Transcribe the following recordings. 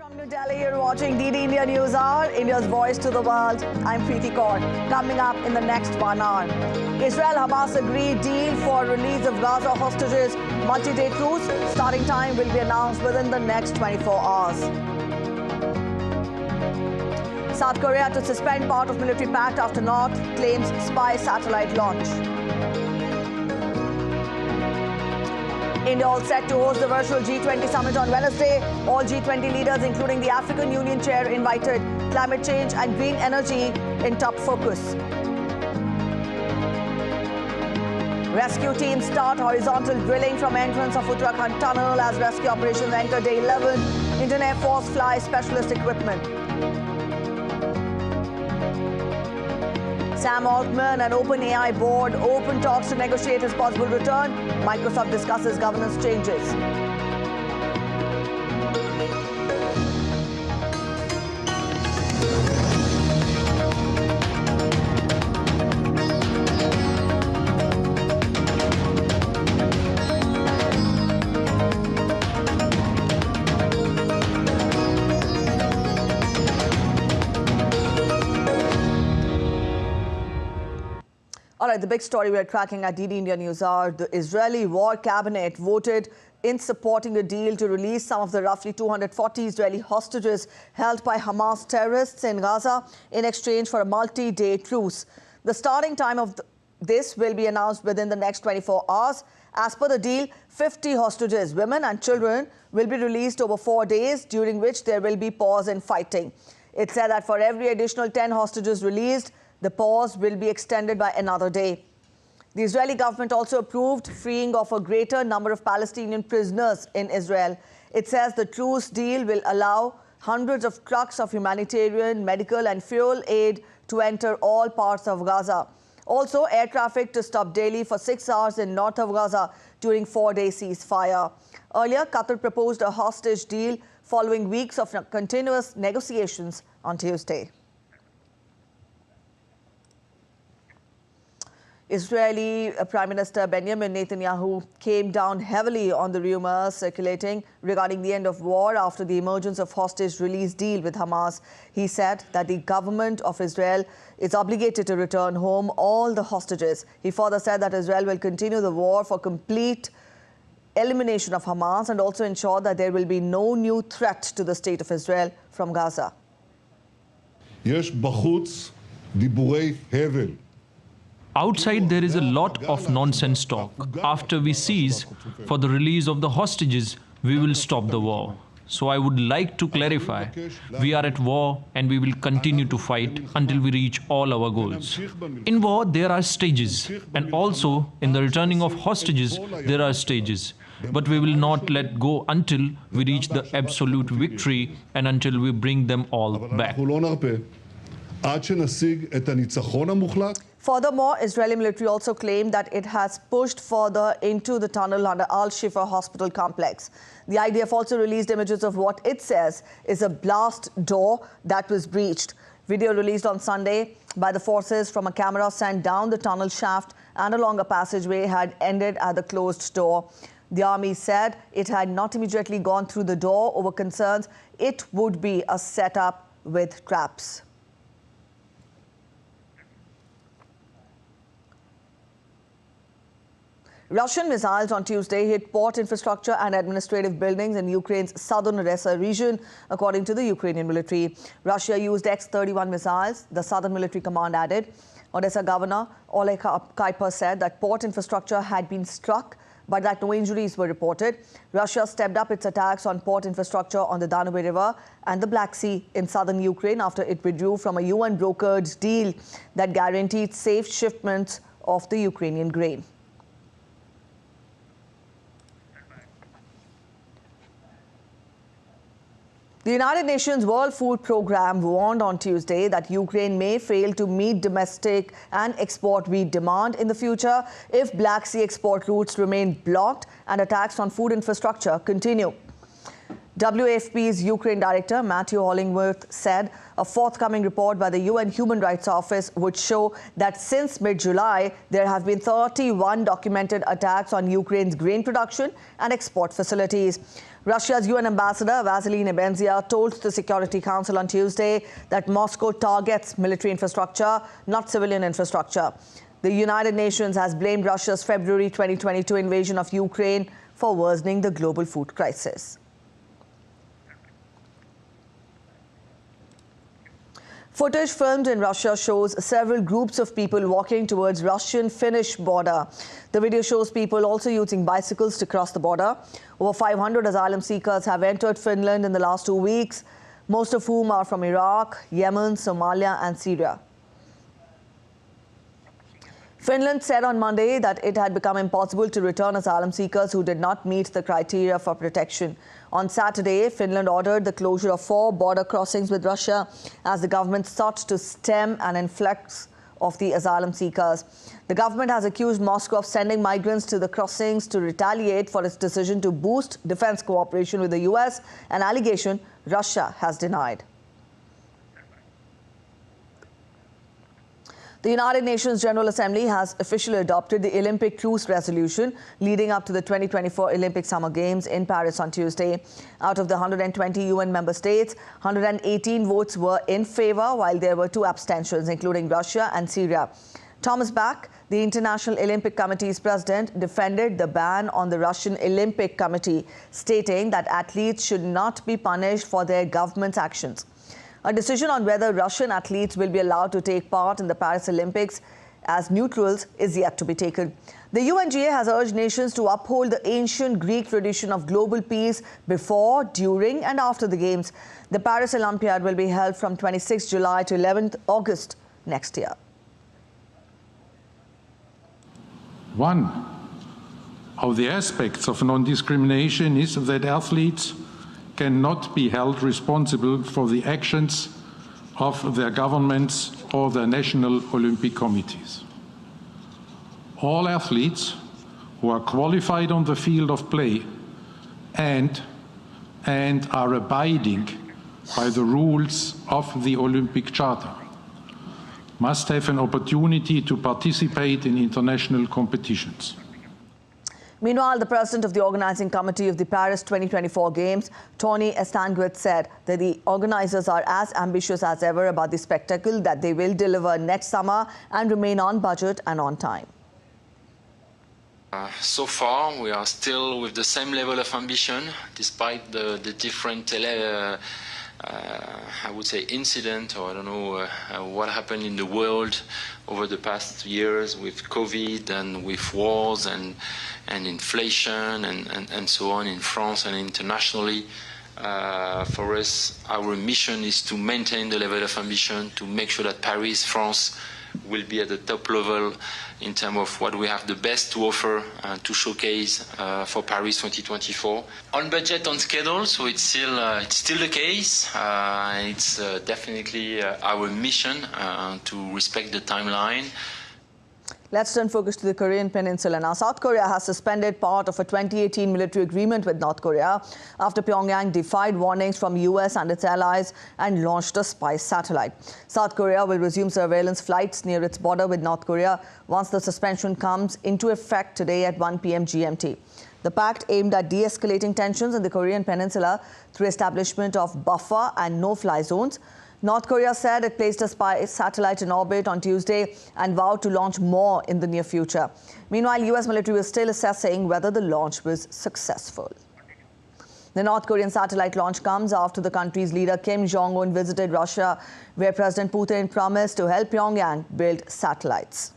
From New Delhi, you're watching DD India News Hour, India's voice to the world. I'm Preeti Kaur. Coming up in the next 1 hour, Israel-Hamas agreed deal for release of Gaza hostages. Multi-day truce. Starting time will be announced within the next 24 hours. South Korea to suspend part of military pact after North claims spy satellite launch. India all set to host the virtual G20 Summit on Wednesday. All G20 leaders, including the African Union chair, invited. Climate change and green energy in top focus. Rescue teams start horizontal drilling from entrance of Uttarakhand tunnel as rescue operations enter day 11. Indian Air Force flies specialist equipment. Sam Altman and OpenAI board open talks to negotiate his possible return. Microsoft discusses governance changes. All right, the big story we're tracking at DD India News Hour, the Israeli war cabinet voted in supporting a deal to release some of the roughly 240 Israeli hostages held by Hamas terrorists in Gaza in exchange for a multi-day truce. The starting time of this will be announced within the next 24 hours. As per the deal, 50 hostages, women and children, will be released over 4 days, during which there will be pause in fighting. It said that for every additional 10 hostages released, the pause will be extended by another day. The Israeli government also approved freeing of a greater number of Palestinian prisoners in Israel. It says the truce deal will allow hundreds of trucks of humanitarian, medical and fuel aid to enter all parts of Gaza. Also, air traffic to stop daily for 6 hours in north of Gaza during 4-day ceasefire. Earlier, Qatar proposed a hostage deal following weeks of continuous negotiations on Tuesday. Israeli Prime Minister Benjamin Netanyahu came down heavily on the rumors circulating regarding the end of war after the emergence of hostage release deal with Hamas. He said that the government of Israel is obligated to return home all the hostages. He further said that Israel will continue the war for complete elimination of Hamas and also ensure that there will be no new threat to the state of Israel from Gaza. יש בחוץ דיבורי הבל. Outside, there is a lot of nonsense talk. After we cease for the release of the hostages, we will stop the war. So I would like to clarify, we are at war and we will continue to fight until we reach all our goals. In war, there are stages, and also in the returning of hostages, there are stages. But we will not let go until we reach the absolute victory and until we bring them all back. Furthermore, Israeli military also claimed that it has pushed further into the tunnel under Al-Shifa hospital complex. The IDF also released images of what it says is a blast door that was breached. Video released on Sunday by the forces from a camera sent down the tunnel shaft and along a passageway had ended at the closed door. The army said it had not immediately gone through the door over concerns it would be a setup with traps. Russian missiles on Tuesday hit port infrastructure and administrative buildings in Ukraine's southern Odessa region, according to the Ukrainian military. Russia used X-31 missiles, the southern military command added. Odessa governor Oleg Kuiper said that port infrastructure had been struck, but that no injuries were reported. Russia stepped up its attacks on port infrastructure on the Danube River and the Black Sea in southern Ukraine after it withdrew from a UN-brokered deal that guaranteed safe shipments of the Ukrainian grain. The United Nations World Food Programme warned on Tuesday that Ukraine may fail to meet domestic and export wheat demand in the future if Black Sea export routes remain blocked and attacks on food infrastructure continue. WFP's Ukraine director Matthew Hollingworth said a forthcoming report by the UN Human Rights Office would show that since mid-July, there have been 31 documented attacks on Ukraine's grain production and export facilities. Russia's UN ambassador, Vasily Nebenzia, told the Security Council on Tuesday that Moscow targets military infrastructure, not civilian infrastructure. The United Nations has blamed Russia's February 2022 invasion of Ukraine for worsening the global food crisis. Footage filmed in Russia shows several groups of people walking towards Russian-Finnish border. The video shows people also using bicycles to cross the border. Over 500 asylum seekers have entered Finland in the last 2 weeks, most of whom are from Iraq, Yemen, Somalia and Syria. Finland said on Monday that it had become impossible to return asylum seekers who did not meet the criteria for protection. On Saturday, Finland ordered the closure of 4 border crossings with Russia as the government sought to stem an influx of the asylum seekers. The government has accused Moscow of sending migrants to the crossings to retaliate for its decision to boost defense cooperation with the US, an allegation Russia has denied. The United Nations General Assembly has officially adopted the Olympic truce resolution leading up to the 2024 Olympic Summer Games in Paris on Tuesday. Out of the 120 UN member states, 118 votes were in favor, while there were 2 abstentions, including Russia and Syria. Thomas Bach, the International Olympic Committee's president, defended the ban on the Russian Olympic Committee, stating that athletes should not be punished for their government's actions. A decision on whether Russian athletes will be allowed to take part in the Paris Olympics as neutrals is yet to be taken. The UNGA has urged nations to uphold the ancient Greek tradition of global peace before, during and after the Games. The Paris Olympiad will be held from 26 July to 11th August next year. One of the aspects of non-discrimination is that athletes cannot be held responsible for the actions of their governments or their national Olympic committees. All athletes who are qualified on the field of play and are abiding by the rules of the Olympic Charter must have an opportunity to participate in international competitions. Meanwhile, the president of the organizing committee of the Paris 2024 Games, Tony Estanguet, said that the organizers are as ambitious as ever about the spectacle that they will deliver next summer and remain on budget and on time. So far, we are still with the same level of ambition, despite the different I would say incident, or I don't know what happened in the world over the past years with COVID and with wars and inflation and so on in France and internationally. For us, our mission is to maintain the level of ambition, to make sure that Paris, France, will be at the top level in terms of what we have the best to offer to showcase for Paris 2024. On budget, on schedule, so it's still the case. It's definitely our mission to respect the timeline. Let's turn focus to the Korean Peninsula. Now, South Korea has suspended part of a 2018 military agreement with North Korea after Pyongyang defied warnings from US and its allies and launched a spy satellite. South Korea will resume surveillance flights near its border with North Korea once the suspension comes into effect today at 1 p.m. GMT. The pact aimed at de-escalating tensions in the Korean Peninsula through establishment of buffer and no-fly zones. North Korea said it placed a spy satellite in orbit on Tuesday and vowed to launch more in the near future. Meanwhile, US military was still assessing whether the launch was successful. The North Korean satellite launch comes after the country's leader Kim Jong-un visited Russia, where President Putin promised to help Pyongyang build satellites.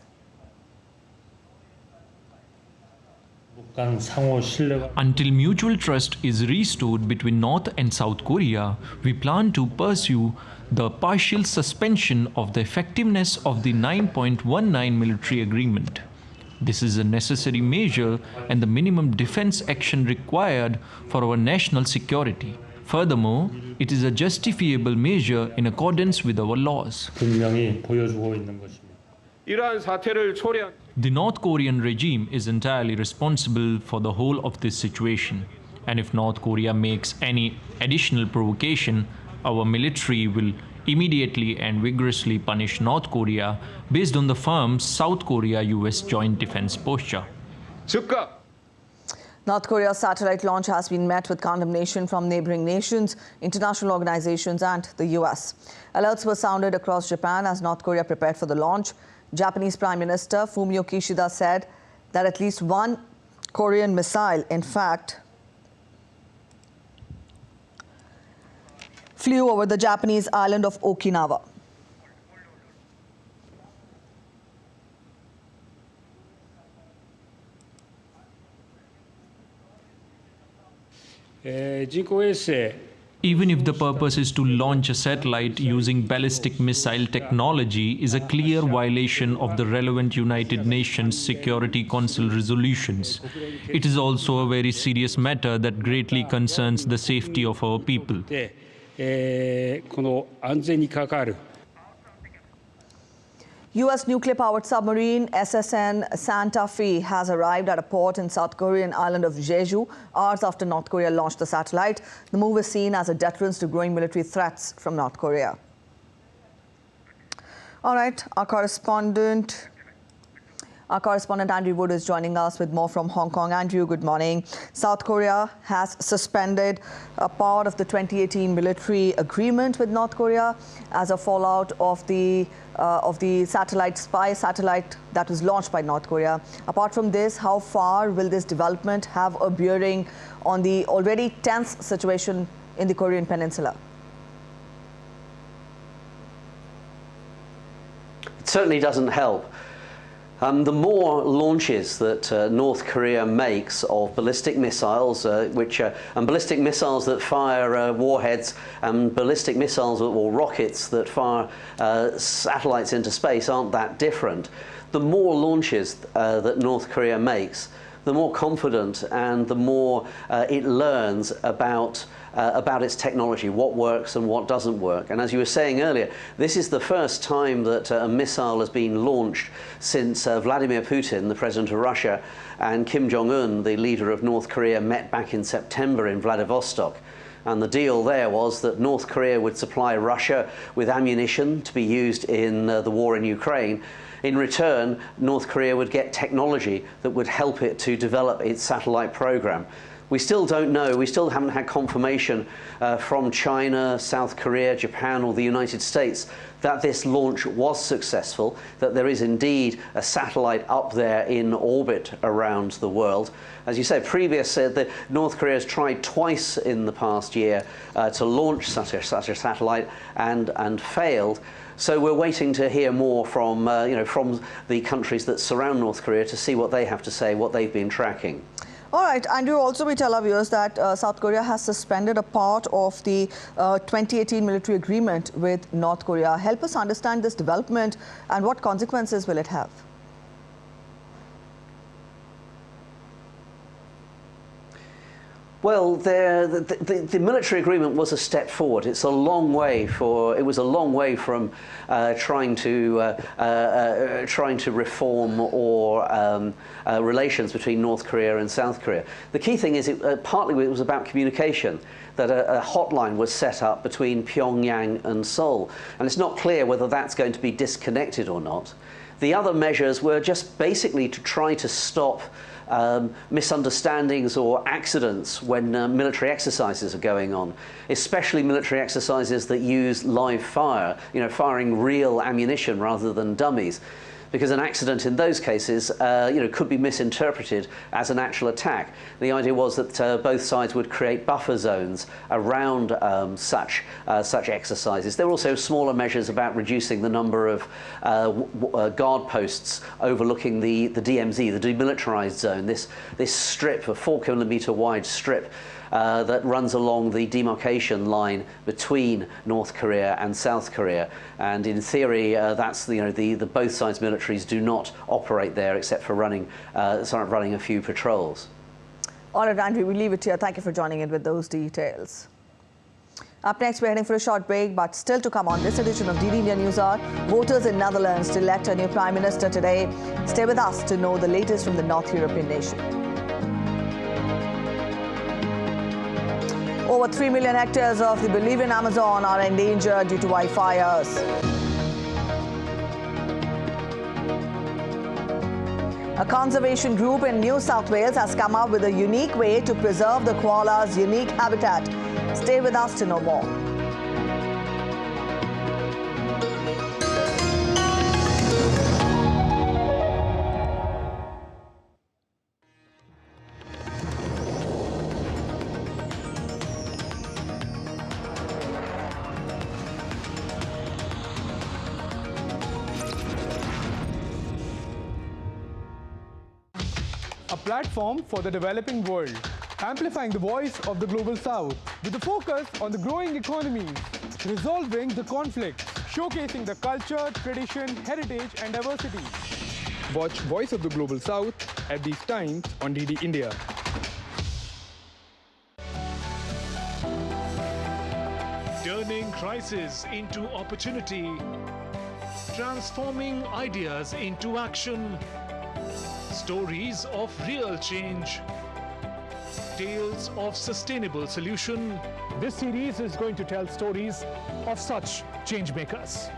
Until mutual trust is restored between North and South Korea, we plan to pursue the partial suspension of the effectiveness of the 9.19 military agreement. This is a necessary measure and the minimum defense action required for our national security. Furthermore, it is a justifiable measure in accordance with our laws. The North Korean regime is entirely responsible for the whole of this situation. And if North Korea makes any additional provocation, our military will immediately and vigorously punish North Korea based on the firm South Korea-US joint defense posture. North Korea's satellite launch has been met with condemnation from neighboring nations, international organizations and the US. Alerts were sounded across Japan as North Korea prepared for the launch. Japanese Prime Minister Fumio Kishida said that at least one Korean missile, in fact, flew over the Japanese island of Okinawa. Even if the purpose is to launch a satellite using ballistic missile technology is a clear violation of the relevant United Nations Security Council resolutions. It is also a very serious matter that greatly concerns the safety of our people. U.S. nuclear-powered submarine SSN Santa Fe has arrived at a port in South Korean island of Jeju hours after North Korea launched the satellite. The move is seen as a deterrence to growing military threats from North Korea. All right, our correspondent Andrew Wood is joining us with more from Hong Kong. Andrew, good morning. South Korea has suspended a part of the 2018 military agreement with North Korea as a fallout of the spy satellite that was launched by North Korea. Apart from this, how far will this development have a bearing on the already tense situation in the Korean Peninsula? It certainly doesn't help. The more launches that North Korea makes of ballistic missiles, and ballistic missiles that fire warheads, and ballistic missiles or rockets that fire satellites into space aren't that different. The more launches that North Korea makes, the more confident and the more it learns about its technology, what works and what doesn't work. And as you were saying earlier, this is the first time that a missile has been launched since Vladimir Putin, the president of Russia, and Kim Jong-un, the leader of North Korea, met back in September in Vladivostok. And the deal there was that North Korea would supply Russia with ammunition to be used in the war in Ukraine. In return, North Korea would get technology that would help it to develop its satellite program. We still don't know, we still haven't had confirmation from China, South Korea, Japan or the United States that this launch was successful, that there is indeed a satellite up there in orbit around the world. As you said, that North Korea has tried twice in the past year to launch such a satellite and failed. So we're waiting to hear more from, from the countries that surround North Korea to see what they have to say, what they've been tracking. All right, Andrew, also we tell our viewers that South Korea has suspended a part of the 2018 military agreement with North Korea. Help us understand this development and what consequences will it have? Well, the military agreement was a step forward. It was a long way from trying to reform or relations between North Korea and South Korea. The key thing is partly it was about communication, that a hotline was set up between Pyongyang and Seoul, and it's not clear whether that's going to be disconnected or not. The other measures were just basically to try to stop misunderstandings or accidents when military exercises are going on, especially military exercises that use live fire, firing real ammunition rather than dummies. Because an accident in those cases, could be misinterpreted as an actual attack. The idea was that both sides would create buffer zones around such exercises. There were also smaller measures about reducing the number of guard posts overlooking the DMZ, the demilitarized zone. This strip, a 4-kilometer wide strip, that runs along the demarcation line between North Korea and South Korea, and in theory, that's the both sides' militaries do not operate there except for running a few patrols. All right, Andrew, we leave it here. Thank you for joining in with those details. Up next, we're heading for a short break, but still to come on this edition of DD India News Hour, voters in Netherlands to elect a new Prime Minister today. Stay with us to know the latest from the North European nation. Over 3 million hectares of the Bolivian Amazon are in danger due to wildfires. A conservation group in New South Wales has come up with a unique way to preserve the koala's unique habitat. Stay with us to know more. A platform for the developing world, amplifying the voice of the global south with a focus on the growing economies, resolving the conflicts, showcasing the culture, tradition, heritage and diversity. Watch Voice of the Global South at these times on DD India. Turning crisis into opportunity, transforming ideas into action. Stories of real change, tales of sustainable solution. This series is going to tell stories of such change makers.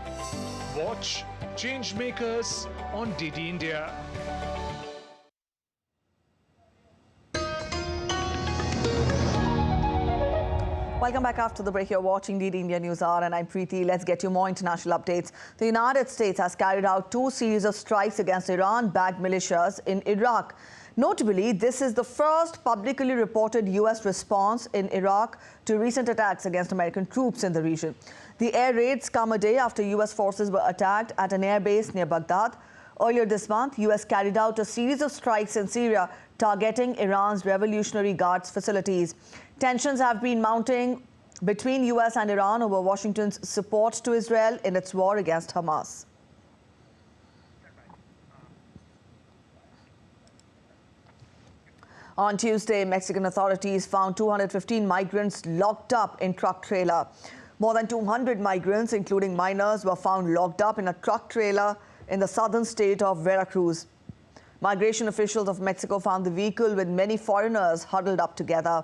Watch Change Makers on DD India. Welcome back after the break. You're watching DD India News Hour and I'm Preeti. Let's get you more international updates. The United States has carried out 2 series of strikes against Iran-backed militias in Iraq. Notably, this is the first publicly reported US response in Iraq to recent attacks against American troops in the region. The air raids come a day after US forces were attacked at an airbase near Baghdad. Earlier this month, US carried out a series of strikes in Syria targeting Iran's Revolutionary Guards facilities. Tensions have been mounting between US and Iran over Washington's support to Israel in its war against Hamas. On Tuesday, Mexican authorities found 215 migrants locked up in truck trailer. More than 200 migrants, including minors, were found locked up in a truck trailer in the southern state of Veracruz. Migration officials of Mexico found the vehicle with many foreigners huddled up together.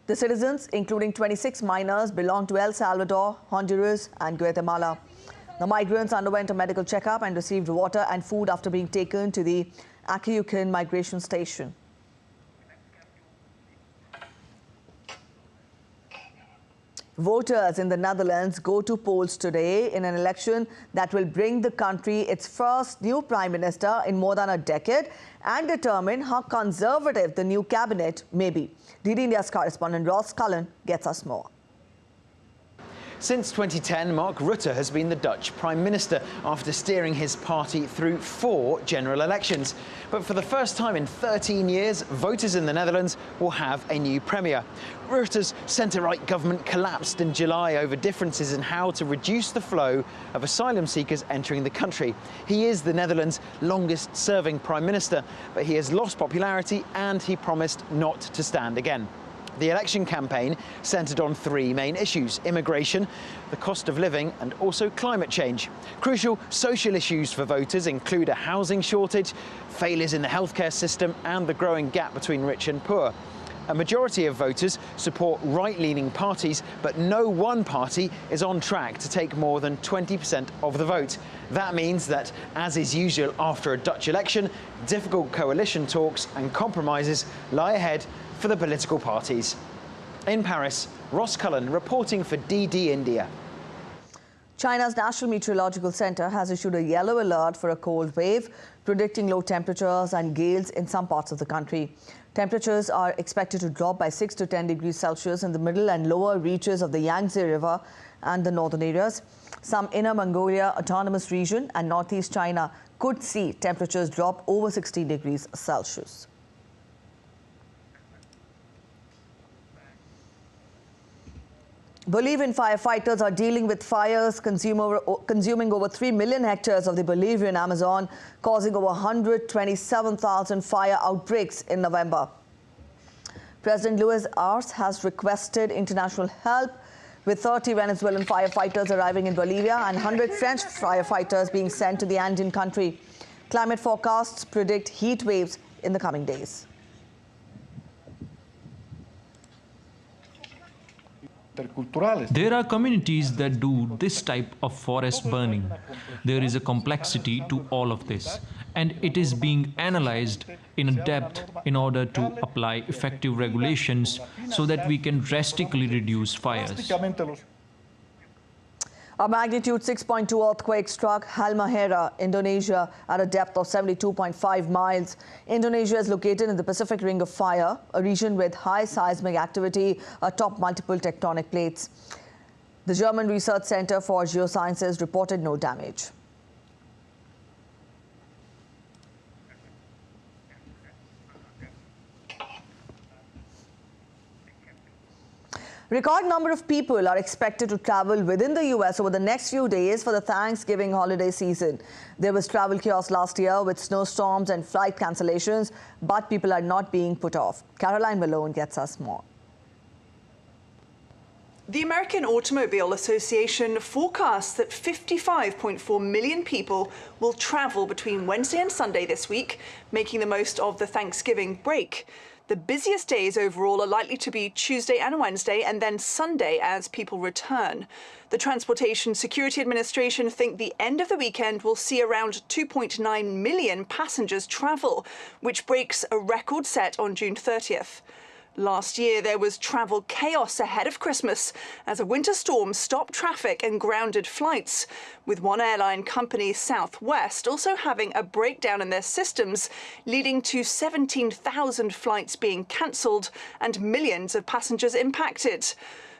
The citizens, including 26 minors, belong to El Salvador, Honduras and Guatemala. The migrants underwent a medical checkup and received water and food after being taken to the Acayucan migration station. Voters in the Netherlands go to polls today in an election that will bring the country its first new prime minister in more than a decade and determine how conservative the new cabinet may be. DD India's correspondent Ross Cullen gets us more. Since 2010, Mark Rutte has been the Dutch Prime Minister after steering his party through 4 general elections. But for the first time in 13 years, voters in the Netherlands will have a new premier. Rutte's centre-right government collapsed in July over differences in how to reduce the flow of asylum seekers entering the country. He is the Netherlands' longest-serving Prime Minister, but he has lost popularity and he promised not to stand again. The election campaign centred on 3 main issues: immigration, the cost of living and also climate change. Crucial social issues for voters include a housing shortage, failures in the healthcare system and the growing gap between rich and poor. A majority of voters support right-leaning parties, but no one party is on track to take more than 20% of the vote. That means that, as is usual after a Dutch election, difficult coalition talks and compromises lie ahead for the political parties. In Paris, Ross Cullen reporting for DD India. China's National Meteorological Center has issued a yellow alert for a cold wave, predicting low temperatures and gales in some parts of the country. Temperatures are expected to drop by 6 to 10 degrees Celsius in the middle and lower reaches of the Yangtze River and the northern areas. Some Inner Mongolia Autonomous Region and northeast China could see temperatures drop over 16 degrees Celsius. Bolivian firefighters are dealing with fires consuming over 3 million hectares of the Bolivian Amazon, causing over 127,000 fire outbreaks in November. President Luis Arce has requested international help, with 30 Venezuelan firefighters arriving in Bolivia and 100 French firefighters being sent to the Andean country. Climate forecasts predict heat waves in the coming days. There are communities that do this type of forest burning. There is a complexity to all of this. and it is being analyzed in depth in order to apply effective regulations so that we can drastically reduce fires. A magnitude 6.2 earthquake struck Halmahera, Indonesia, at a depth of 72.5 miles. Indonesia is located in the Pacific Ring of Fire, a region with high seismic activity atop multiple tectonic plates. The German Research Center for Geosciences reported no damage. Record number of people are expected to travel within the US over the next few days for the Thanksgiving holiday season. There was travel chaos last year with snowstorms and flight cancellations, but people are not being put off. Caroline Malone gets us more. The American Automobile Association forecasts that 55.4 million people will travel between Wednesday and Sunday this week, making the most of the Thanksgiving break. The busiest days overall are likely to be Tuesday and Wednesday, and then Sunday as people return. The Transportation Security Administration think the end of the weekend will see around 2.9 million passengers travel, which breaks a record set on June 30th. Last year, there was travel chaos ahead of Christmas as a winter storm stopped traffic and grounded flights, with one airline company, Southwest, also having a breakdown in their systems, leading to 17,000 flights being cancelled and millions of passengers impacted.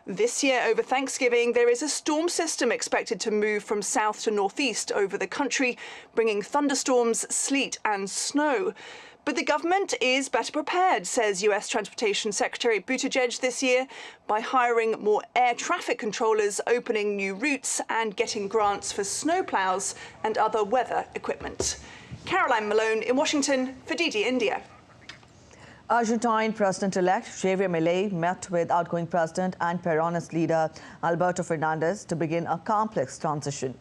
This year, over Thanksgiving, there is a storm system expected to move from south to northeast over the country, bringing thunderstorms, sleet and snow. But the government is better prepared, says US Transportation Secretary Buttigieg this year, by hiring more air traffic controllers, opening new routes and getting grants for snowplows and other weather equipment. Caroline Malone in Washington for DD India. Argentine President-elect Javier Milei met with outgoing President and Peronist leader Alberto Fernandez to begin a complex transition.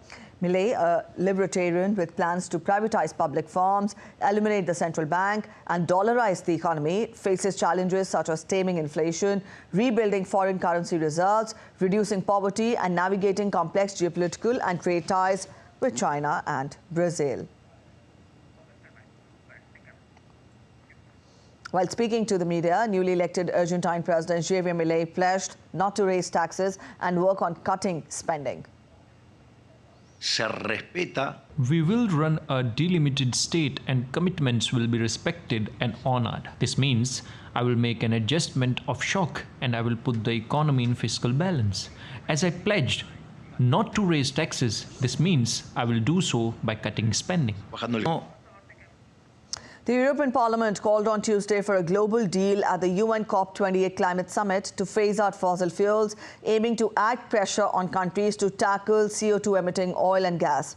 Milei, a libertarian with plans to privatize public firms, eliminate the central bank and dollarize the economy, faces challenges such as taming inflation, rebuilding foreign currency reserves, reducing poverty and navigating complex geopolitical and trade ties with China and Brazil. While speaking to the media, newly elected Argentine President Javier Milei pledged not to raise taxes and work on cutting spending. We will run a delimited state and commitments will be respected and honored. This means I will make an adjustment of shock and I will put the economy in fiscal balance. As I pledged not to raise taxes, this means I will do so by cutting spending. The European Parliament called on Tuesday for a global deal at the UN COP28 Climate Summit to phase out fossil fuels, aiming to add pressure on countries to tackle CO2-emitting oil and gas.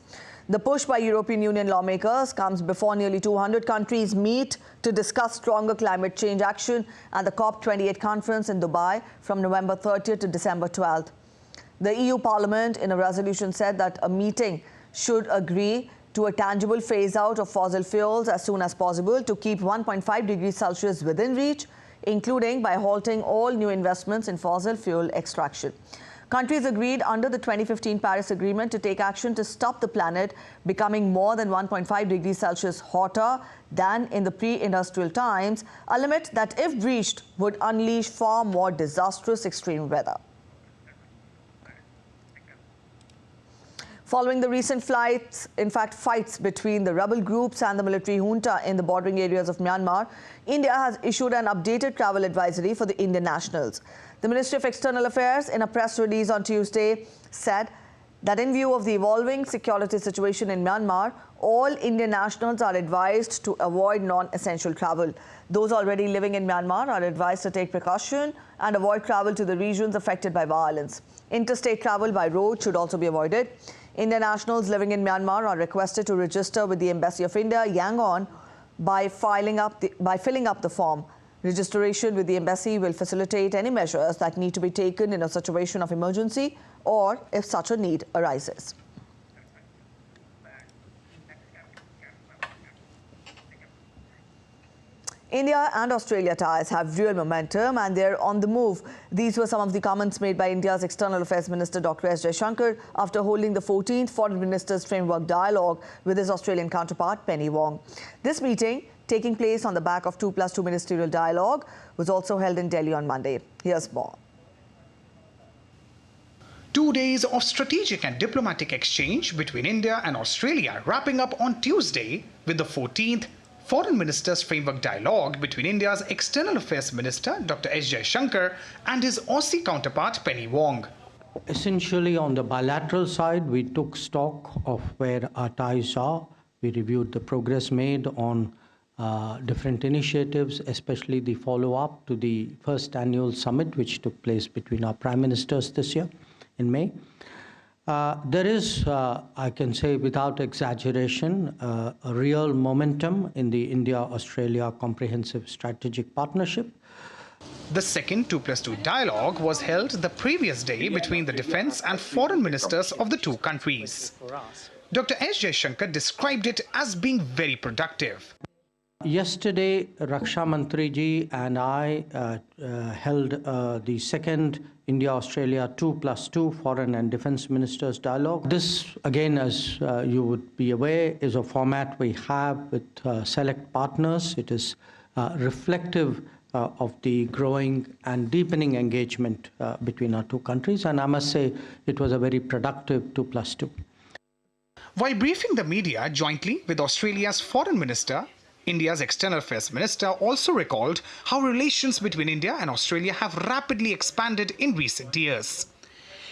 The push by European Union lawmakers comes before nearly 200 countries meet to discuss stronger climate change action at the COP28 conference in Dubai from November 30th to December 12th. The EU Parliament, in a resolution, said that a meeting should agree to a tangible phase-out of fossil fuels as soon as possible to keep 1.5 degrees Celsius within reach, including by halting all new investments in fossil fuel extraction. Countries agreed under the 2015 Paris Agreement to take action to stop the planet becoming more than 1.5 degrees Celsius hotter than in the pre-industrial times, a limit that, if breached, would unleash far more disastrous extreme weather. Following the recent fights between the rebel groups and the military junta in the bordering areas of Myanmar, India has issued an updated travel advisory for the Indian nationals. The Ministry of External Affairs, in a press release on Tuesday, said that in view of the evolving security situation in Myanmar, all Indian nationals are advised to avoid non-essential travel. Those already living in Myanmar are advised to take precaution and avoid travel to the regions affected by violence. Interstate travel by road should also be avoided. Indian nationals living in Myanmar are requested to register with the Embassy of India, Yangon, by filling up the form. Registration with the embassy will facilitate any measures that need to be taken in a situation of emergency or if such a need arises. India and Australia ties have real momentum and they're on the move. These were some of the comments made by India's External Affairs Minister Dr. S. Jaishankar after holding the 14th Foreign Ministers Framework Dialogue with his Australian counterpart Penny Wong. This meeting, taking place on the back of 2+2 ministerial dialogue, was also held in Delhi on Monday. Here's more. 2 days of strategic and diplomatic exchange between India and Australia wrapping up on Tuesday with the 14th Foreign Ministers Framework Dialogue between India's External Affairs Minister Dr. S. Jaishankar and his Aussie counterpart Penny Wong. Essentially, on the bilateral side, we took stock of where our ties are. We reviewed the progress made on different initiatives, especially the follow-up to the first annual summit, which took place between our prime ministers this year in May. There is, I can say without exaggeration, a real momentum in the India-Australia Comprehensive Strategic Partnership. The second 2+2 dialogue was held the previous day between the defense and foreign ministers of the two countries. Dr. S. Jaishankar described it as being very productive. Yesterday, Raksha Mantri ji and I held the second India-Australia 2+2 Foreign and Defence Ministers Dialogue. This, again, as you would be aware, is a format we have with select partners. It is reflective of the growing and deepening engagement between our two countries, and I must say it was a very productive 2+2. While briefing the media jointly with Australia's Foreign Minister, India's External Affairs Minister also recalled how relations between India and Australia have rapidly expanded in recent years.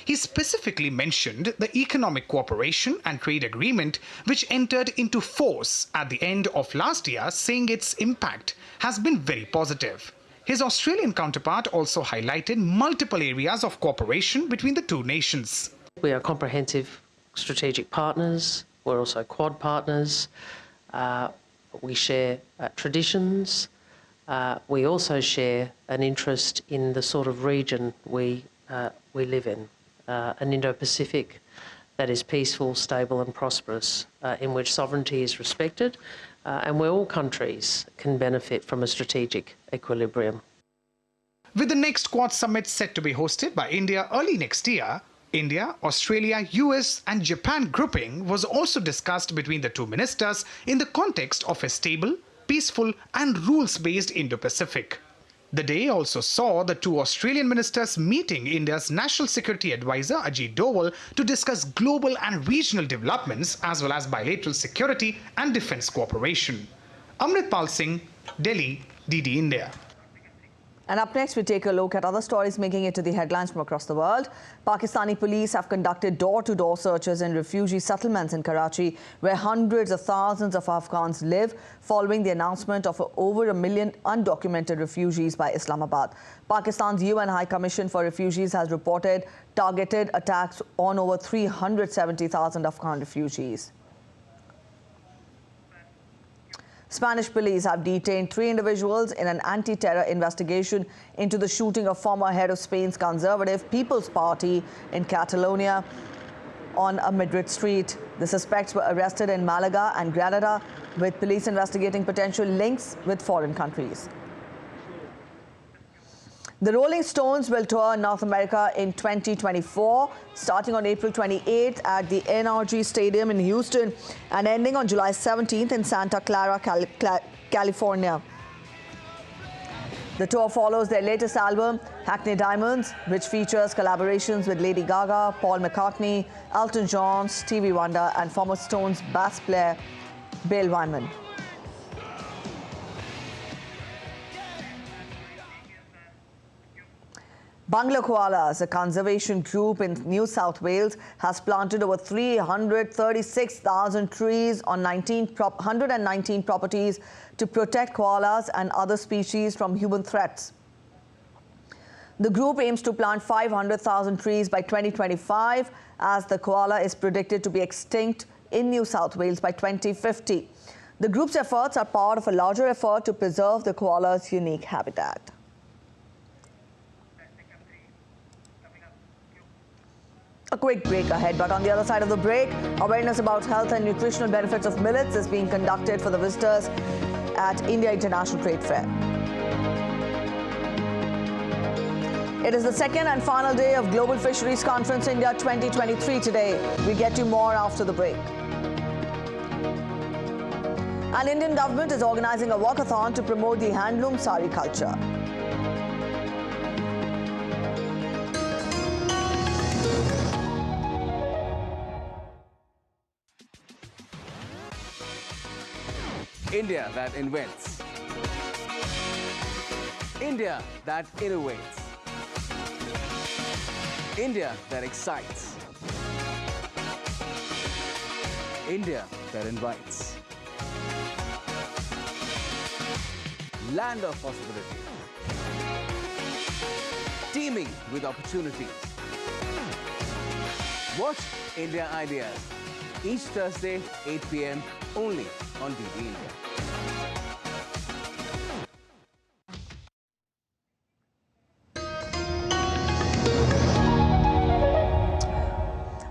He specifically mentioned the Economic Cooperation and Trade Agreement, which entered into force at the end of last year, saying its impact has been very positive. His Australian counterpart also highlighted multiple areas of cooperation between the two nations. We are comprehensive strategic partners. We're also Quad partners. We share traditions. We also share an interest in the sort of region we live in, an Indo-Pacific that is peaceful, stable and prosperous, in which sovereignty is respected and where all countries can benefit from a strategic equilibrium. With the next Quad Summit set to be hosted by India early next year, India, Australia, US and Japan grouping was also discussed between the two ministers in the context of a stable, peaceful and rules-based Indo-Pacific. The day also saw the two Australian ministers meeting India's National Security Advisor Ajit Doval to discuss global and regional developments as well as bilateral security and defence cooperation. Amritpal Singh, Delhi, DD India. And up next, we take a look at other stories making it to the headlines from across the world. Pakistani police have conducted door-to-door searches in refugee settlements in Karachi, where hundreds of thousands of Afghans live, following the announcement of over 1 million undocumented refugees by Islamabad. Pakistan's UN High Commission for Refugees has reported targeted attacks on over 370,000 Afghan refugees. Spanish police have detained 3 individuals in an anti-terror investigation into the shooting of former head of Spain's Conservative People's Party in Catalonia on a Madrid street. The suspects were arrested in Malaga and Granada, with police investigating potential links with foreign countries. The Rolling Stones will tour North America in 2024, starting on April 28th at the NRG Stadium in Houston and ending on July 17th in Santa Clara, California. The tour follows their latest album, Hackney Diamonds, which features collaborations with Lady Gaga, Paul McCartney, Elton John, Stevie Wonder and former Stones bass player Bill Wyman. Bangla Koalas, a conservation group in New South Wales, has planted over 336,000 trees on 119 properties to protect koalas and other species from human threats. The group aims to plant 500,000 trees by 2025, as the koala is predicted to be extinct in New South Wales by 2050. The group's efforts are part of a larger effort to preserve the koala's unique habitat. A quick break ahead, but on the other side of the break, awareness about health and nutritional benefits of millets is being conducted for the visitors at India International Trade Fair. It is the second and final day of Global Fisheries Conference India 2023 today. We'll get you more after the break. An Indian government is organizing a walkathon to promote the handloom sari culture. India that invents. India that innovates. India that excites. India that invites. Land of possibility. Teeming with opportunities. Watch India Ideas each Thursday, 8 p.m. only on DD India.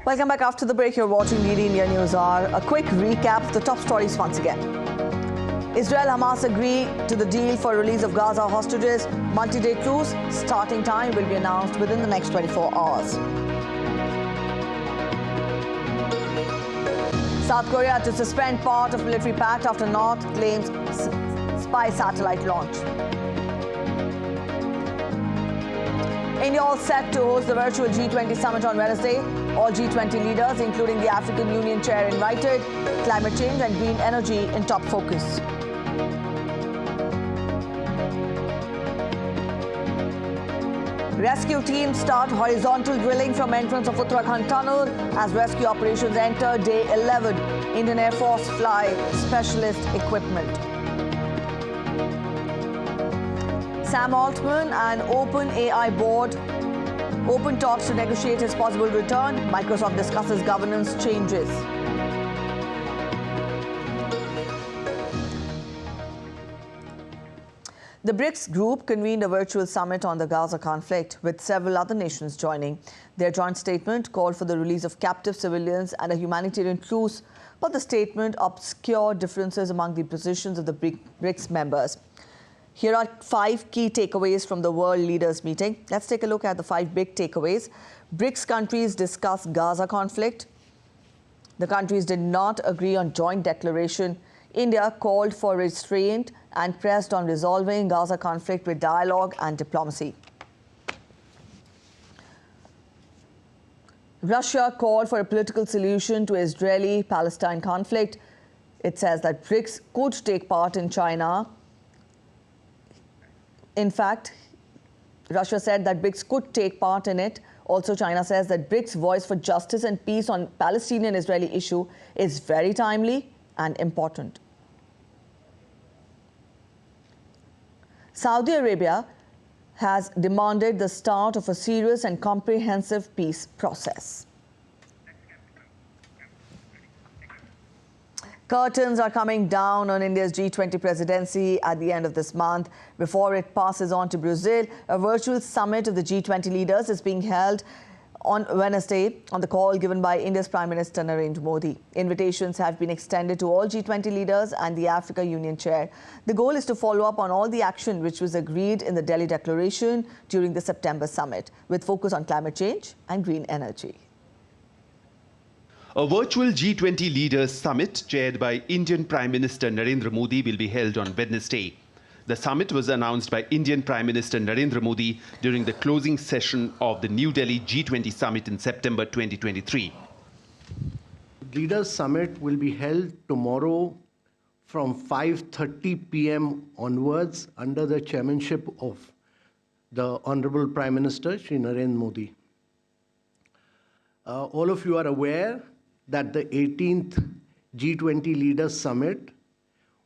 Welcome back after the break. You're watching DD India News Hour. A quick recap of the top stories once again. Israel-Hamas agree to the deal for release of Gaza hostages. Multi-day truce. Starting time will be announced within the next 24 hours. South Korea to suspend part of military pact after North claims spy satellite launch. India all set to host the virtual G20 Summit on Wednesday. All G20 leaders, including the African Union chair, invited. Climate change and green energy in top focus. Rescue teams start horizontal drilling from entrance of Uttarakhand tunnel as rescue operations enter day 11. Indian Air Force fly specialist equipment. Sam Altman and OpenAI board open talks to negotiate his possible return. Microsoft discusses governance changes. The BRICS group convened a virtual summit on the Gaza conflict, with several other nations joining. Their joint statement called for the release of captive civilians and a humanitarian truce, but the statement obscured differences among the positions of the BRICS members. Here are 5 key takeaways from the world leaders meeting. Let's take a look at the 5 big takeaways. BRICS countries discussed Gaza conflict. The countries did not agree on joint declaration. India called for restraint and pressed on resolving Gaza conflict with dialogue and diplomacy. Russia called for a political solution to Israeli-Palestine conflict. It says that BRICS could take part in China. In fact, Russia said that BRICS could take part in it. Also, China says that BRICS' voice for justice and peace on Palestinian-Israeli issue is very timely and important. Saudi Arabia has demanded the start of a serious and comprehensive peace process. Curtains are coming down on India's G20 presidency at the end of this month. Before it passes on to Brazil, a virtual summit of the G20 leaders is being held on Wednesday on the call given by India's Prime Minister Narendra Modi. Invitations have been extended to all G20 leaders and the Africa Union chair. The goal is to follow up on all the action which was agreed in the Delhi Declaration during the September summit, with focus on climate change and green energy. A virtual G20 leaders summit chaired by Indian Prime Minister Narendra Modi will be held on Wednesday. The summit was announced by Indian Prime Minister Narendra Modi during the closing session of the New Delhi G20 Summit in September 2023. Leaders Summit will be held tomorrow from 5:30 p.m. onwards under the chairmanship of the Honorable Prime Minister Shri Narendra Modi. All of you are aware that the 18th G20 Leaders Summit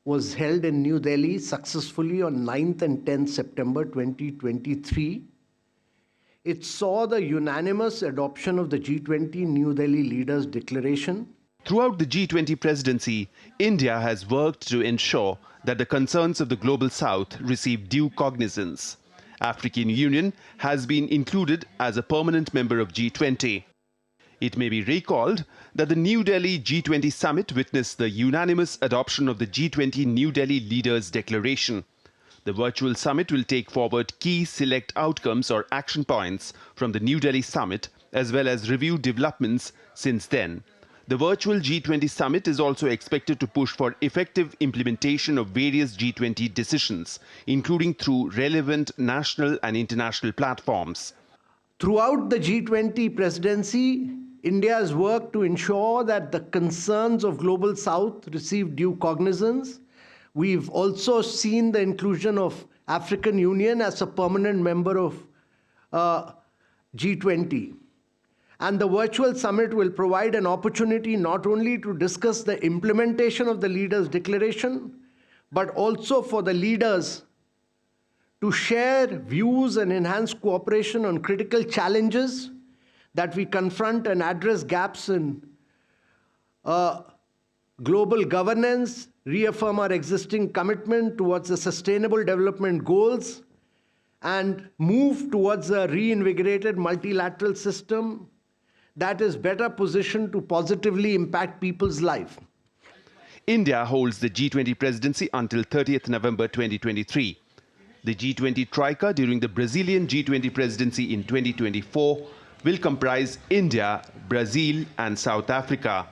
was held in New Delhi successfully on 9th and 10th September 2023. It saw the unanimous adoption of the G20 New Delhi Leaders Declaration. Throughout the G20 presidency, India has worked to ensure that the concerns of the Global South receive due cognizance. African Union has been included as a permanent member of G20. It may be recalled that the New Delhi G20 Summit witnessed the unanimous adoption of the G20 New Delhi Leaders' Declaration. The virtual summit will take forward key select outcomes or action points from the New Delhi Summit, as well as review developments since then. The virtual G20 Summit is also expected to push for effective implementation of various G20 decisions, including through relevant national and international platforms. Throughout the G20 presidency, India has worked to ensure that the concerns of Global South receive due cognizance. We've also seen the inclusion of African Union as a permanent member of G20. And the virtual summit will provide an opportunity not only to discuss the implementation of the leaders' declaration, but also for the leaders to share views and enhance cooperation on critical challenges that we confront and address gaps in global governance, reaffirm our existing commitment towards the sustainable development goals, and move towards a reinvigorated multilateral system that is better positioned to positively impact people's lives. India holds the G20 presidency until 30th November 2023. The G20 troika during the Brazilian G20 presidency in 2024 will comprise India, Brazil and South Africa.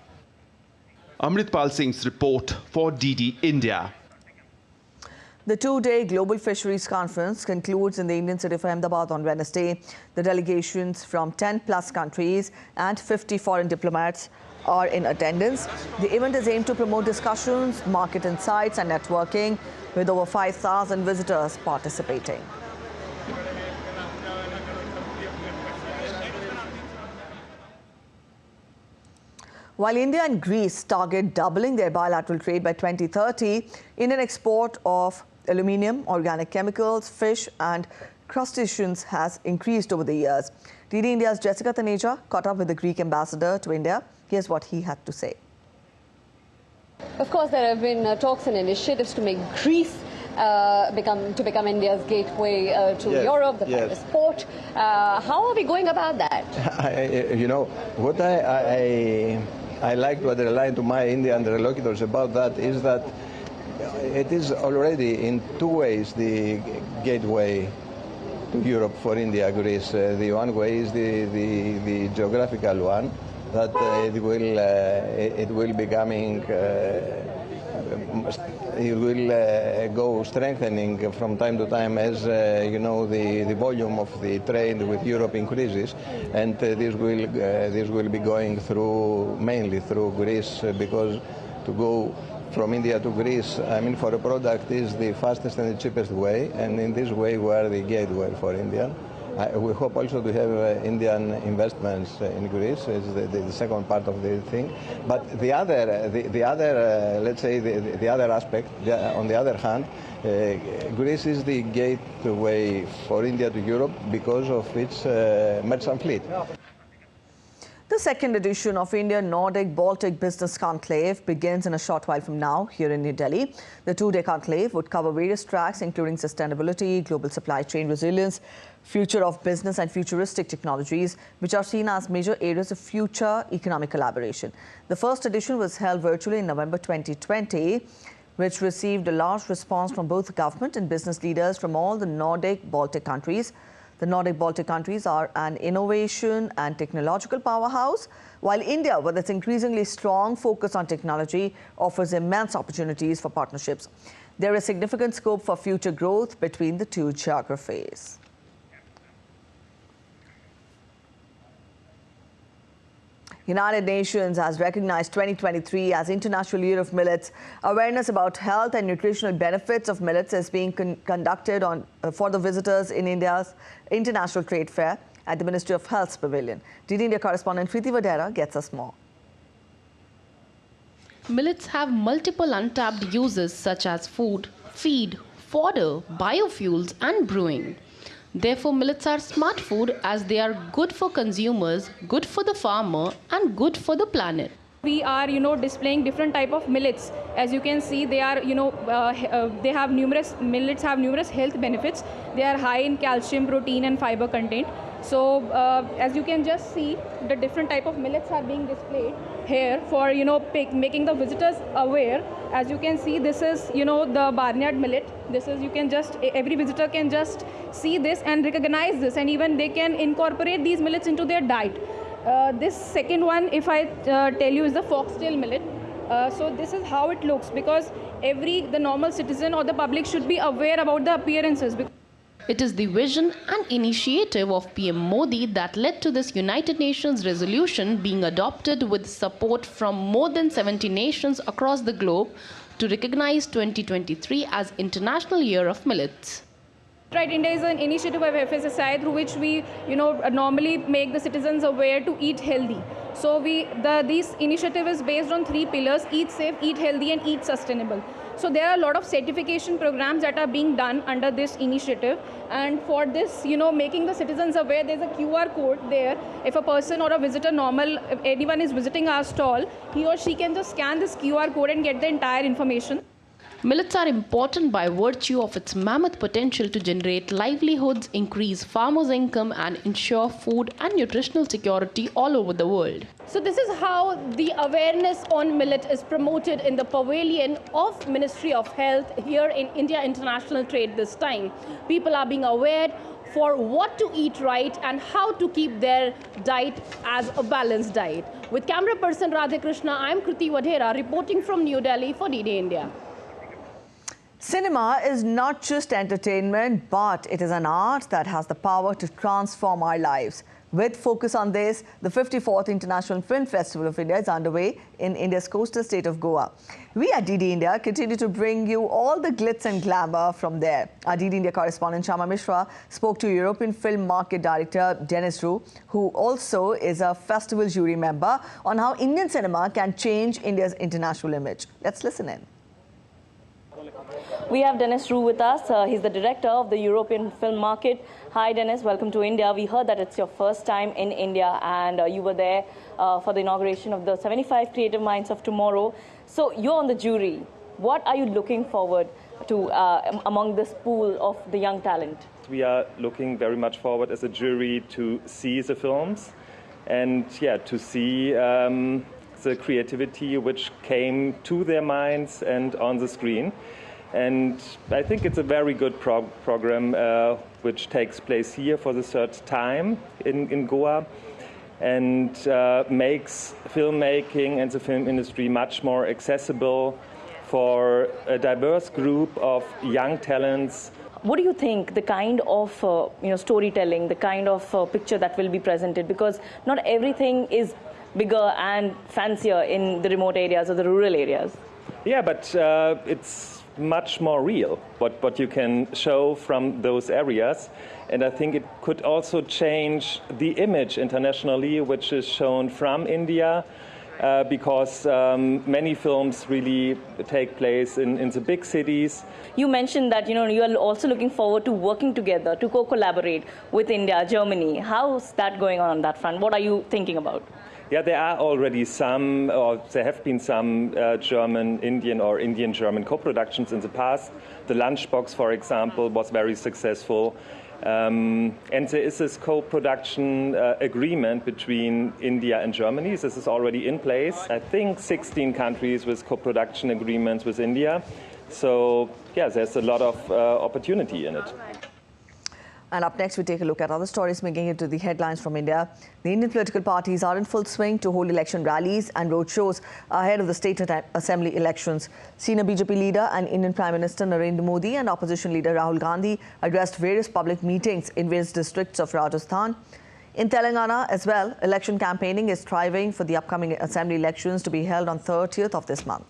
Amritpal Singh's report for DD India. The two-day Global Fisheries Conference concludes in the Indian city of Ahmedabad on Wednesday. The delegations from 10+ countries and 50 foreign diplomats are in attendance. The event is aimed to promote discussions, market insights and networking, with over 5,000 visitors participating. While India and Greece target doubling their bilateral trade by 2030, Indian export of aluminium, organic chemicals, fish and crustaceans has increased over the years. DD India's Jessica Taneja caught up with the Greek ambassador to India. Here's what he had to say. Of course, there have been talks and initiatives to make Greece become India's gateway to Europe, the finest port. How are we going about that? What I like to underline to my Indian interlocutors about that is that it is already in two ways the gateway to Europe for India, Greece. The one way is the geographical one, that it will becoming it will go strengthening from time to time as the volume of the trade with Europe increases, and this will be going through mainly through Greece, because to go from India to Greece, I mean, for a product is the fastest and the cheapest way, and in this way we are the gateway for India. We hope also to have Indian investments in Greece, is the second part of the thing. But the other, let's say, the other aspect, on the other hand, Greece is the gateway for India to Europe because of its merchant fleet. The second edition of India-Nordic-Baltic Business Conclave begins in a short while from now here in New Delhi. The two-day conclave would cover various tracks, including sustainability, global supply chain resilience, future of business and futuristic technologies, which are seen as major areas of future economic collaboration. The first edition was held virtually in November 2020, which received a large response from both government and business leaders from all the Nordic-Baltic countries. The Nordic-Baltic countries are an innovation and technological powerhouse, while India, with its increasingly strong focus on technology, offers immense opportunities for partnerships. There is significant scope for future growth between the two geographies. United Nations has recognized 2023 as International Year of Millets. Awareness about health and nutritional benefits of millets is being conducted for the visitors in India's International Trade Fair at the Ministry of Health's Pavilion. DD India correspondent Preeti Vadera gets us more. Millets have multiple untapped uses such as food, feed, fodder, biofuels and brewing. Therefore, millets are smart food as they are good for consumers, good for the farmer and good for the planet. We are, displaying different type of millets. As you can see, they are, millets have numerous health benefits. They are high in calcium, protein and fiber content. So as you can just see, the different type of millets are being displayed here for, making the visitors aware. As you can see, this is, the barnyard millet. This is, every visitor can just see this and recognize this, and even they can incorporate these millets into their diet. This second one, if I tell you, is the foxtail millet. So this is how it looks, because the normal citizen or the public should be aware about the appearances. It is the vision and initiative of PM Modi that led to this United Nations resolution being adopted with support from more than 70 nations across the globe to recognize 2023 as International Year of Millets. Right, India is an initiative of FSSAI through which we, normally make the citizens aware to eat healthy. So this initiative is based on 3 pillars: eat safe, eat healthy, and eat sustainable. So there are a lot of certification programs that are being done under this initiative. And for this, making the citizens aware, there's a QR code there. If a person or a visitor, if anyone is visiting our stall, he or she can just scan this QR code and get the entire information. Millets are important by virtue of its mammoth potential to generate livelihoods, increase farmers' income, and ensure food and nutritional security all over the world. So this is how the awareness on millet is promoted in the pavilion of Ministry of Health here in India International Trade this time. People are being aware for what to eat right and how to keep their diet as a balanced diet. With camera person Radhakrishna, I'm Kriti Vadhera reporting from New Delhi for DD India. Cinema is not just entertainment, but it is an art that has the power to transform our lives. With focus on this, the 54th International Film Festival of India is underway in India's coastal state of Goa. We at DD India continue to bring you all the glitz and glamour from there. Our DD India correspondent Shama Mishra spoke to European Film Market Director Dennis Rue, who also is a festival jury member, on how Indian cinema can change India's international image. Let's listen in. We have Dennis Rue with us. He's the director of the European Film Market. Hi, Dennis. Welcome to India. We heard that it's your first time in India, and you were there for the inauguration of the 75 Creative Minds of Tomorrow. So you're on the jury. What are you looking forward to among this pool of the young talent? We are looking very much forward as a jury to see the films and, to see the creativity which came to their minds and on the screen. And I think it's a very good program which takes place here for the third time in Goa, and makes filmmaking and the film industry much more accessible for a diverse group of young talents. What do you think the kind of storytelling, the kind of picture that will be presented? Because not everything is bigger and fancier in the remote areas or the rural areas. Yeah, but it's much more real, what you can show from those areas. And I think it could also change the image internationally, which is shown from India, because many films really take place in the big cities. You mentioned that you are also looking forward to working together, to co-collaborate with India, Germany. How's that going on that front? What are you thinking about? Yeah, there are already some, or there have been some German-Indian or Indian-German co-productions in the past. The Lunchbox, for example, was very successful. And there is this co-production agreement between India and Germany. This is already in place. I think 16 countries with co-production agreements with India. So, yeah, there's a lot of opportunity in it. And up next, we take a look at other stories making it to the headlines from India. The Indian political parties are in full swing to hold election rallies and roadshows ahead of the state assembly elections. Senior BJP leader and Indian Prime Minister Narendra Modi and opposition leader Rahul Gandhi addressed various public meetings in various districts of Rajasthan. In Telangana as well, election campaigning is thriving for the upcoming assembly elections to be held on 30th of this month.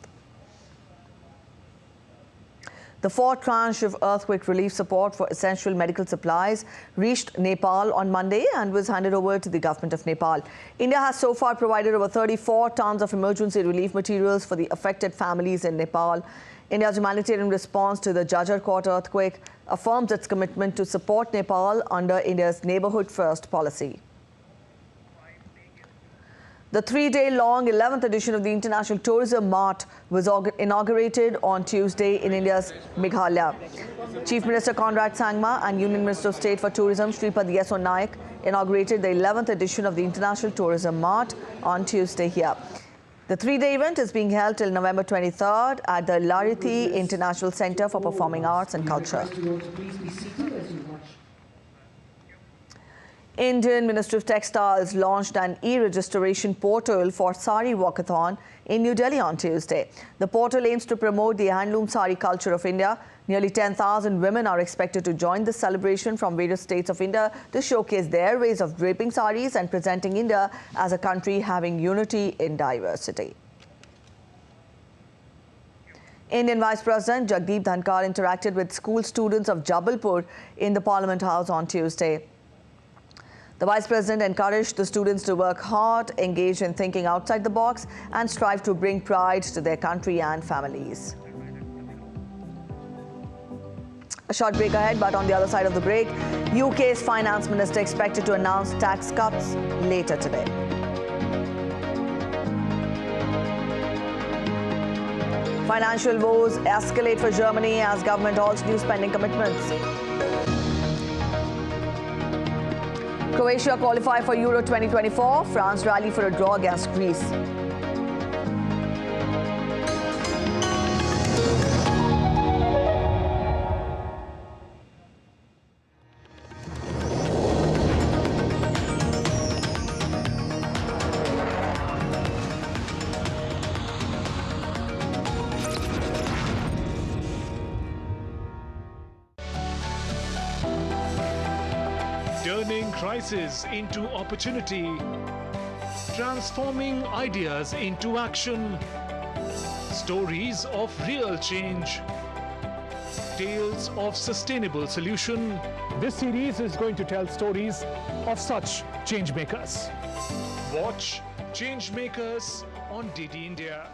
The fourth tranche of earthquake relief support for essential medical supplies reached Nepal on Monday and was handed over to the government of Nepal. India has so far provided over 34 tons of emergency relief materials for the affected families in Nepal. India's humanitarian response to the Jajarkot earthquake affirms its commitment to support Nepal under India's Neighbourhood First policy. The 3-day-long 11th edition of the International Tourism Mart was inaugurated on Tuesday in India's Meghalaya. Chief Minister Conrad Sangma and Union Minister of State for Tourism Shripad Yeso Naik inaugurated the 11th edition of the International Tourism Mart on Tuesday here. The 3-day event is being held till November 23rd at the Larithi International Centre for Performing Arts and Culture. Indian Ministry of Textiles launched an e-registration portal for Sari Walkathon in New Delhi on Tuesday. The portal aims to promote the handloom sari culture of India. Nearly 10,000 women are expected to join the celebration from various states of India to showcase their ways of draping saris and presenting India as a country having unity in diversity. Indian Vice President Jagdeep Dhankar interacted with school students of Jabalpur in the Parliament House on Tuesday. The Vice President encouraged the students to work hard, engage in thinking outside the box and strive to bring pride to their country and families. A short break ahead, but on the other side of the break, UK's Finance Minister expected to announce tax cuts later today. Financial woes escalate for Germany as government halts new spending commitments. Croatia qualify for Euro 2024. France rally for a draw against Greece. Turning crisis into opportunity, transforming ideas into action, stories of real change, tales of sustainable solution. This series is going to tell stories of such change makers. Watch Change Makers on DD India.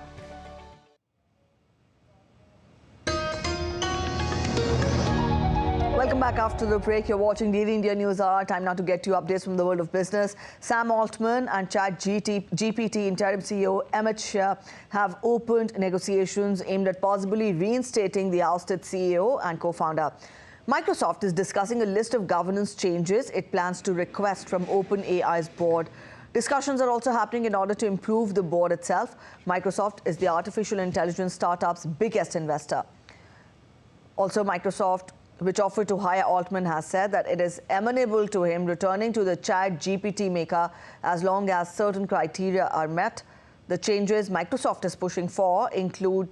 Welcome back after the break. You're watching DD India News Hour. Time now to get you updates from the world of business. Sam Altman and ChatGPT interim CEO Amit Shah have opened negotiations aimed at possibly reinstating the ousted CEO and co-founder. Microsoft is discussing a list of governance changes it plans to request from OpenAI's board. Discussions are also happening in order to improve the board itself. Microsoft is the artificial intelligence startup's biggest investor. Also, Microsoft, which offered to hire Altman, has said that it is amenable to him returning to the ChatGPT maker as long as certain criteria are met. The changes Microsoft is pushing for include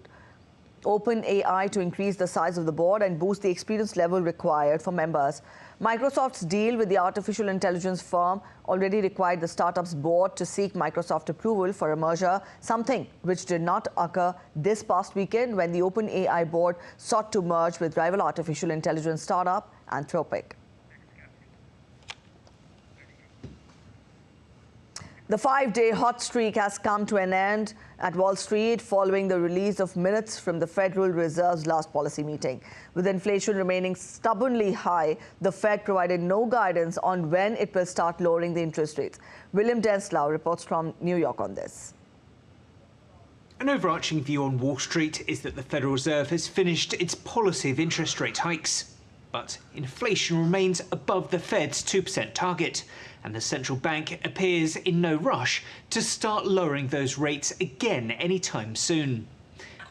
OpenAI to increase the size of the board and boost the experience level required for members. Microsoft's deal with the artificial intelligence firm already required the startup's board to seek Microsoft approval for a merger, something which did not occur this past weekend when the OpenAI board sought to merge with rival artificial intelligence startup Anthropic. The 5-day hot streak has come to an end at Wall Street following the release of minutes from the Federal Reserve's last policy meeting. With inflation remaining stubbornly high, the Fed provided no guidance on when it will start lowering the interest rates. William Denslow reports from New York on this. An overarching view on Wall Street is that the Federal Reserve has finished its policy of interest rate hikes. But inflation remains above the Fed's 2% target, and the central bank appears in no rush to start lowering those rates again anytime soon.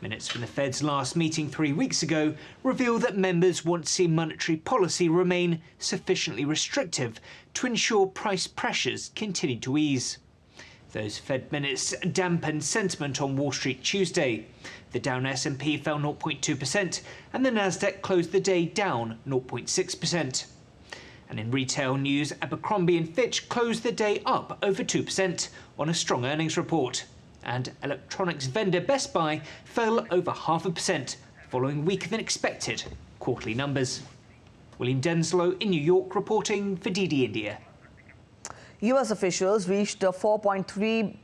Minutes from the Fed's last meeting 3 weeks ago reveal that members want to see monetary policy remain sufficiently restrictive to ensure price pressures continue to ease. Those Fed minutes dampened sentiment on Wall Street Tuesday. The Dow S&P fell 0.2% and the Nasdaq closed the day down 0.6%. And in retail news, Abercrombie & Fitch closed the day up over 2% on a strong earnings report. And electronics vendor Best Buy fell over 0.5% following weaker than expected quarterly numbers. William Denslow in New York reporting for DD India. U.S. officials reached a $4.3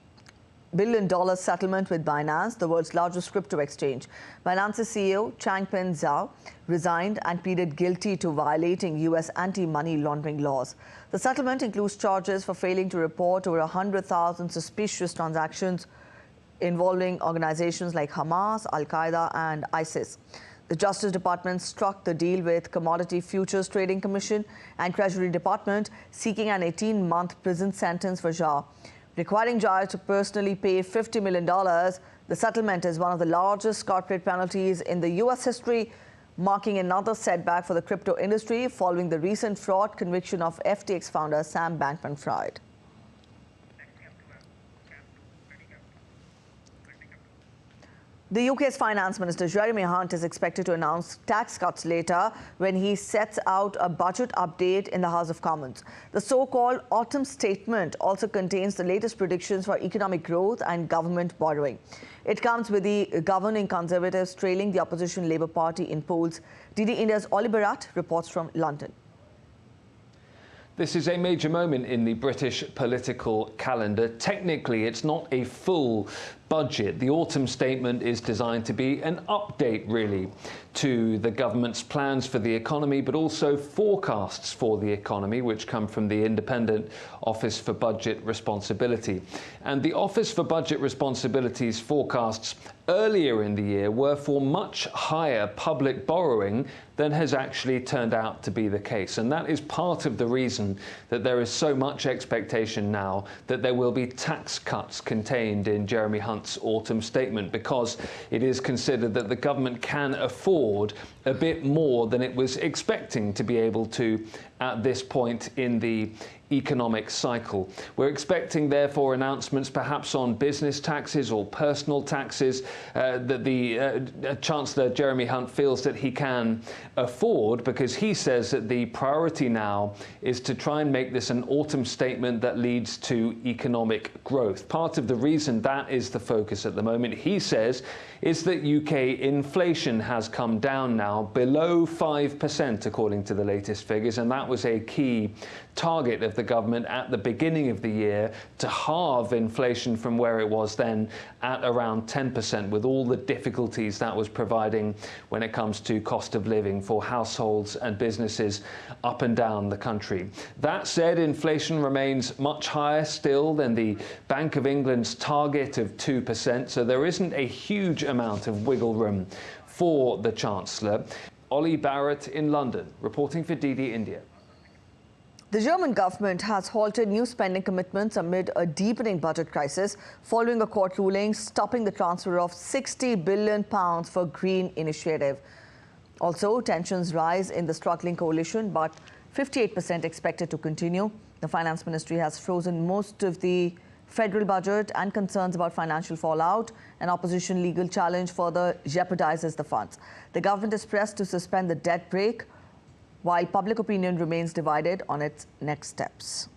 billion settlement with Binance, the world's largest crypto exchange. Binance's CEO, Changpeng Zhao, resigned and pleaded guilty to violating U.S. anti-money laundering laws. The settlement includes charges for failing to report over 100,000 suspicious transactions involving organizations like Hamas, Al-Qaeda and ISIS. The Justice Department struck the deal with Commodity Futures Trading Commission and Treasury Department, seeking an 18-month prison sentence for Zhao, requiring Zhao to personally pay $50 million. The settlement is one of the largest corporate penalties in the U.S. history, marking another setback for the crypto industry following the recent fraud conviction of FTX founder Sam Bankman-Fried. The UK's Finance Minister Jeremy Hunt is expected to announce tax cuts later when he sets out a budget update in the House of Commons. The so-called autumn statement also contains the latest predictions for economic growth and government borrowing. It comes with the governing Conservatives trailing the opposition Labour Party in polls. DD India's Oli Bharat reports from London. This is a major moment in the British political calendar. Technically, it's not a full budget. The autumn statement is designed to be an update, really, to the government's plans for the economy, but also forecasts for the economy, which come from the Independent Office for Budget Responsibility. And the Office for Budget Responsibility's forecasts earlier in the year were for much higher public borrowing than has actually turned out to be the case. And that is part of the reason that there is so much expectation now that there will be tax cuts contained in Jeremy Hunt's autumn statement, because it is considered that the government can afford a bit more than it was expecting to be able to at this point in the economic cycle. We're expecting, therefore, announcements perhaps on business taxes or personal taxes that the Chancellor Jeremy Hunt feels that he can afford, because he says that the priority now is to try and make this an autumn statement that leads to economic growth. Part of the reason that is the focus at the moment, he says, is that UK inflation has come down now below 5%, according to the latest figures, and that was a key target of the government at the beginning of the year, to halve inflation from where it was then at around 10%, with all the difficulties that was providing when it comes to cost of living for households and businesses up and down the country. That said, inflation remains much higher still than the Bank of England's target of 2%, so there isn't a huge amount of wiggle room for the Chancellor. Oli Bharat in London, reporting for DD India. The German government has halted new spending commitments amid a deepening budget crisis following a court ruling stopping the transfer of £60 billion for green initiative. Also, tensions rise in the struggling coalition, but 58% expected to continue. The finance ministry has frozen most of the federal budget, and concerns about financial fallout. An opposition legal challenge further jeopardizes the funds. The government is pressed to suspend the debt brake, while public opinion remains divided on its next steps.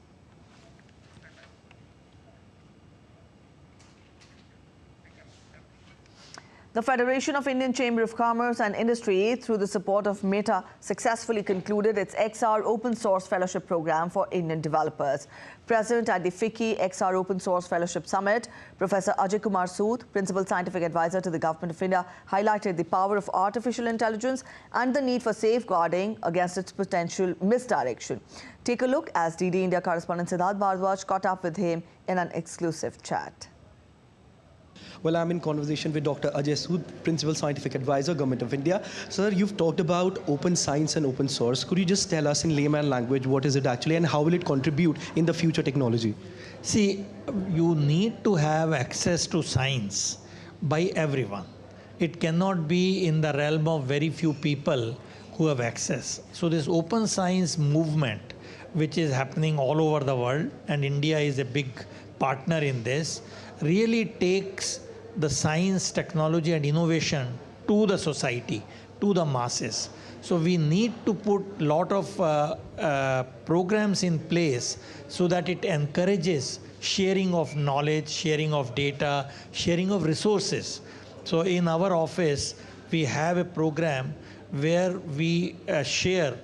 The Federation of Indian Chamber of Commerce and Industry, through the support of Meta, successfully concluded its XR Open Source Fellowship Program for Indian developers. Present at the FICCI XR Open Source Fellowship Summit, Professor Ajay Kumar Sood, Principal Scientific Advisor to the Government of India, highlighted the power of artificial intelligence and the need for safeguarding against its potential misdirection. Take a look as DD India correspondent Siddharth Bhardwaj caught up with him in an exclusive chat. Well, I'm in conversation with Dr. Ajay Sood, Principal Scientific Advisor, Government of India. Sir, you've talked about open science and open source. Could you just tell us in layman language what is it actually and how will it contribute in the future technology? See, you need to have access to science by everyone. It cannot be in the realm of very few people who have access. So this open science movement, which is happening all over the world, and India is a big partner in this, really takes the science, technology and innovation to the society, to the masses. So we need to put a lot of programs in place so that it encourages sharing of knowledge, sharing of data, sharing of resources. So in our office, we have a program where we share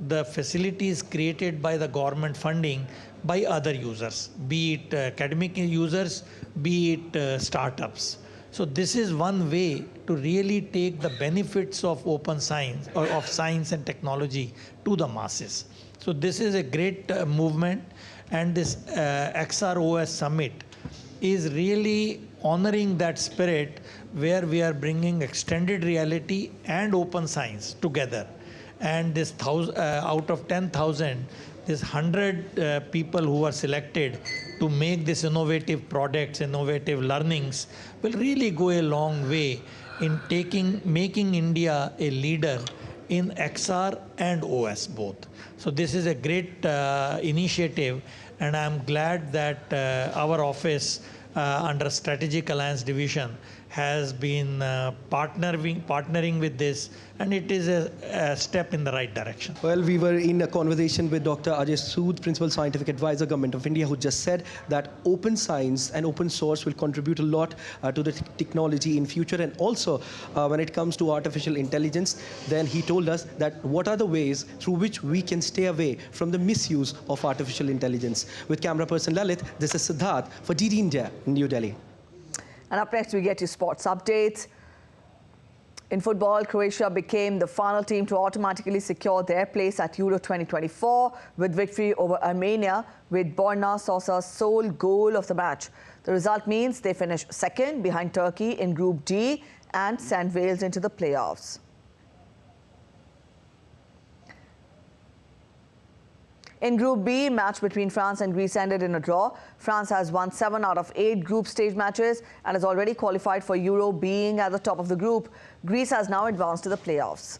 the facilities created by the government funding by other users, be it academic users, be it startups. So this is one way to really take the benefits of open science or of science and technology to the masses. So this is a great movement, and this XROS Summit is really honoring that spirit where we are bringing extended reality and open science together. And this out of 10,000, this 100 people who are selected to make this innovative products, innovative learnings will really go a long way in making India a leader in XR and OS both. So this is a great initiative, and I'm glad that our office under Strategic Alliance Division has been partnering with this, and it is a step in the right direction. Well, we were in a conversation with Dr. Ajay Sood, Principal Scientific Advisor, Government of India, who just said that open science and open source will contribute a lot to the technology in future. And also, when it comes to artificial intelligence, then he told us that what are the ways through which we can stay away from the misuse of artificial intelligence. With camera person Lalit, this is Siddharth for DD India in New Delhi. And up next, we get you sports updates. In football, Croatia became the final team to automatically secure their place at Euro 2024 with victory over Armenia, with Borna Sosa's sole goal of the match. The result means they finish second behind Turkey in Group D and send Wales into the playoffs. In Group B, match between France and Greece ended in a draw. France has won 7 out of 8 group stage matches and has already qualified for Euro, being at the top of the group. Greece has now advanced to the playoffs.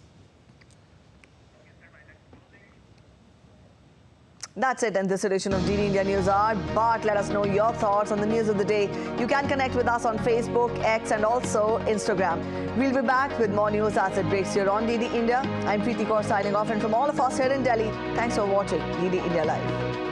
That's it in this edition of DD India News Hour. But let us know your thoughts on the news of the day. You can connect with us on Facebook, X and also Instagram. We'll be back with more news as it breaks here on DD India. I'm Preeti Kaur signing off, and from all of us here in Delhi, thanks for watching DD India Live.